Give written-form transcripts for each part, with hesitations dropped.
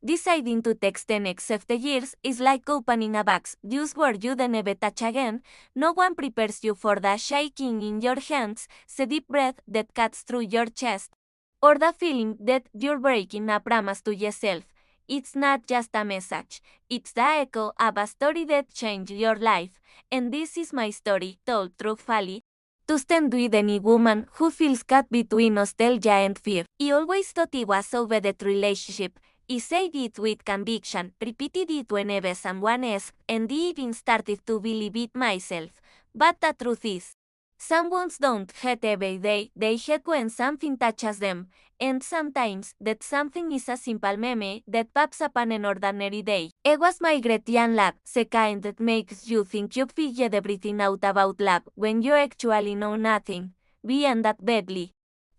Deciding to text the next 50 years is like opening a box, just where you then never touch again. No one prepares you for the shaking in your hands, the deep breath that cuts through your chest, or the feeling that you're breaking a promise to yourself. It's not just a message, it's the echo of a story that changed your life, and this is my story, told truthfully. To stand with any woman who feels caught between nostalgia and fear. I always thought it was over that relationship. I said it with conviction, repeated it whenever someone asked, and even started to believe it myself. But the truth is, some wounds don't hurt every day, they hurt when something touches them, and sometimes that something is a simple meme that pops up on an ordinary day. It was my great young lad, the kind that makes you think you've figured everything out about love when you actually know nothing, beyond that badly.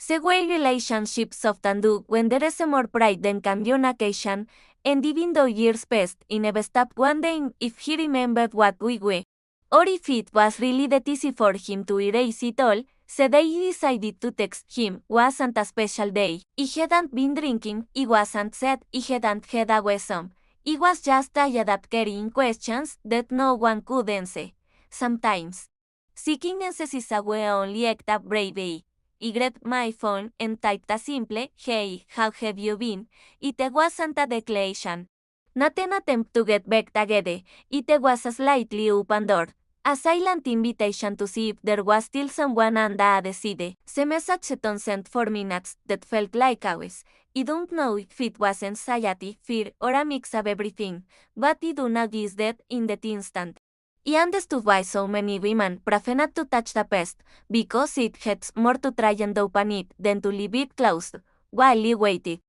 The way relationships often do when there is more pride than communication, and even though years passed, I never stopped wondering if he remembered what we were, or if it was really that easy for him to erase it all. The day I decided to text him wasn't a special day. I hadn't been drinking, I wasn't sad, I hadn't had a wesome. It was just tired of carrying questions that no one could answer. Sometimes, seeking answers is a way only act of bravery. I grabbed my phone and typed a simple, "Hey, how have you been?" It wasn't a declaration, not an attempt to get back together. It was a slightly open door, a silent invitation to see if there was still someone on the other side. The message sat unsent for minutes that felt like hours. I don't know if it was anxiety, fear, or a mix of everything, but I do notice that in that instant, I understood why so many women prefer not to touch the past, because it hurts more to try and open it than to leave it closed. While I waited,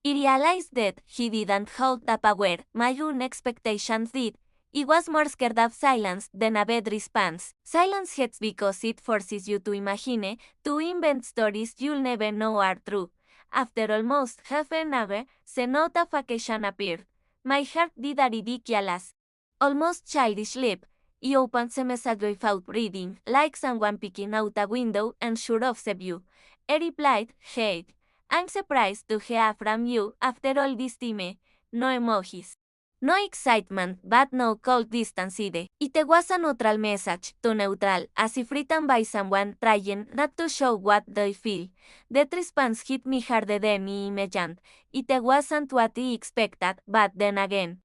I realized that he didn't hold the power my own expectations did. I was more scared of silence than a bad response. Silence hurts because it forces you to imagine, to invent stories you'll never know are true. After almost half an hour, the notification appeared. My heart did a ridiculous, almost childish leap. I opened the message without reading, like someone peeking out a window unsure of the view. I replied, "Hey, I'm surprised to hear from you after all this time." No emojis. No excitement, but no cold distance either. It was a neutral message, too neutral, as if written by someone trying not to show what they feel. That response hit me harder than I imagined. It wasn't what I expected, but then again,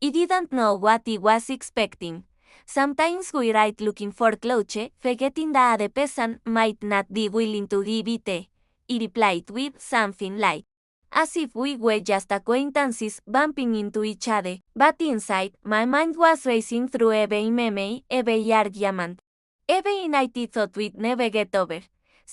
I didn't know what I was expecting. Sometimes we write looking for closure, forgetting that the person might not be willing to give it. I replied with something like, as if we were just acquaintances bumping into each other, but inside, my mind was racing through every meme, every argument, every night I thought we'd never get over.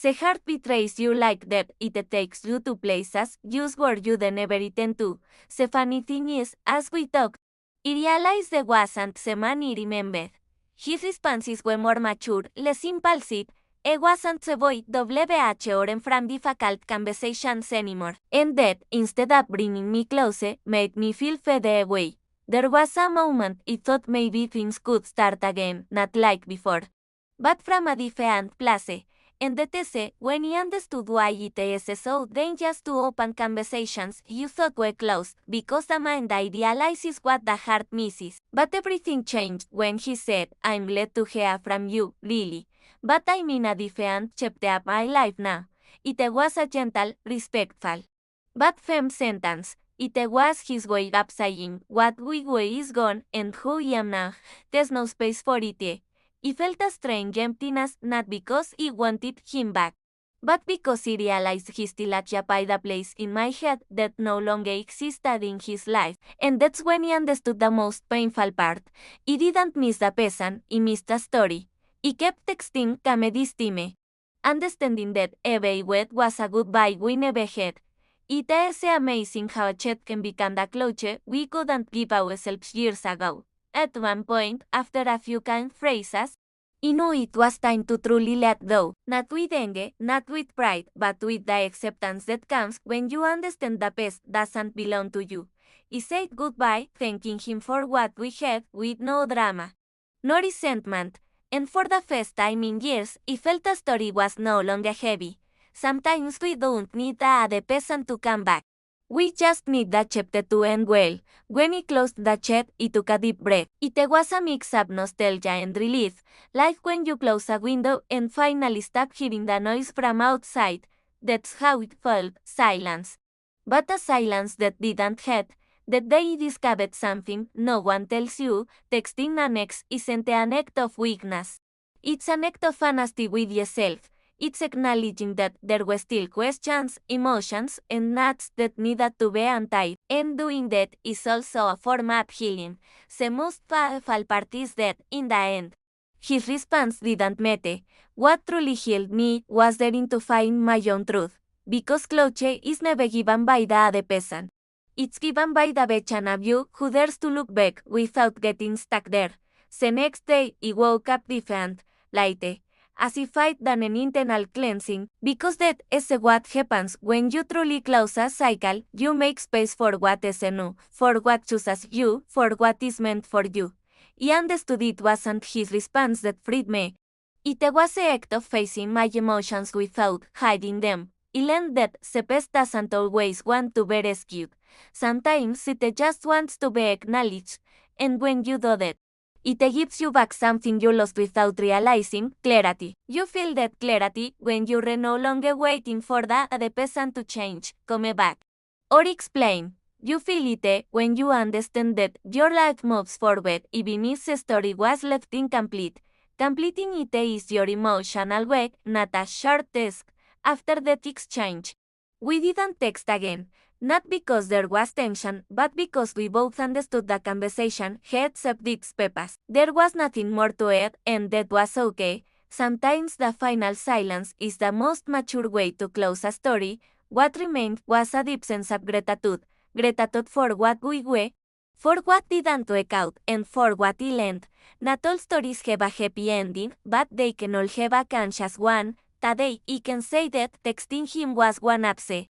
The heart betrays you like that, it takes you to places just where you'd never intend to. The funny thing is, as we talked, I realized there wasn't the man I remembered. His responses were more mature, less impulsive. It wasn't the boy WH or from difficult conversations anymore. And that, instead of bringing me closer, made me feel further away. There was a moment I thought maybe things could start again, not like before, but from a different place. And that is when I understood why it is so dangerous to open conversations you thought were closed, because the mind idealizes what the heart misses. But everything changed when he said, "I'm glad to hear from you, really. But I'm in a different chapter of my life now." It was a gentle, respectful, but firm sentence. It was his way of saying, what we were is gone, and who I am now, there's no space for it. I felt a strange emptiness, not because I wanted him back, but because I realized he still occupied a place in my head that no longer existed in his life. And that's when I understood the most painful part. I didn't miss the person, I missed the story. I kept texting "Come this time," understanding that every word was a goodbye we never had. It is amazing how a chat can become the closure we couldn't give ourselves years ago. At one point, after a few kind phrases, I knew it was time to truly let go, not with anger, not with pride, but with the acceptance that comes when you understand the past doesn't belong to you. I said goodbye, thanking him for what we had, with no drama, no resentment, and for the first time in years, I felt the story was no longer heavy. Sometimes we don't need the other person to come back. We just need the chapter to end well. When he closed the chapter, he took a deep breath. It was a mix of nostalgia and relief, like when you close a window and finally stop hearing the noise from outside. That's how it felt, silence. But a silence that didn't hurt. That they discovered something no one tells you. Texting an ex isn't an act of weakness. It's an act of honesty with yourself. It's acknowledging that there were still questions, emotions, and knots that needed to be untied. And doing that is also a form of healing. The most powerful part is that, in the end, his response didn't matter. What truly healed me was daring to find my own truth. Because closure is never given by the other person. It's given by the version of you who dares to look back without getting stuck there. The next day, he woke up different, lighter, as if I'd done an internal cleansing, because that is what happens when you truly close a cycle. You make space for what is new, for what chooses you, for what is meant for you. He understood it wasn't his response that freed me. It was the act of facing my emotions without hiding them. He learned that the past doesn't always want to be rescued. Sometimes it just wants to be acknowledged, and when you do that, it gives you back something you lost without realizing, clarity. You feel that clarity when you're no longer waiting for the other person to change, come back, or explain. You feel it when you understand that your life moves forward even if the story was left incomplete. Completing it is your emotional work, not a short task. After that exchange, we didn't text again. Not because there was tension, but because we both understood the conversation had saved its purpose. There was nothing more to it, and that was okay. Sometimes the final silence is the most mature way to close a story. What remained was a deep sense of gratitude. Gratitude for what we were, for what didn't work out, and for what it lent. Not all stories have a happy ending, but they can all have a conscious one. Today, I can say that texting him was one of the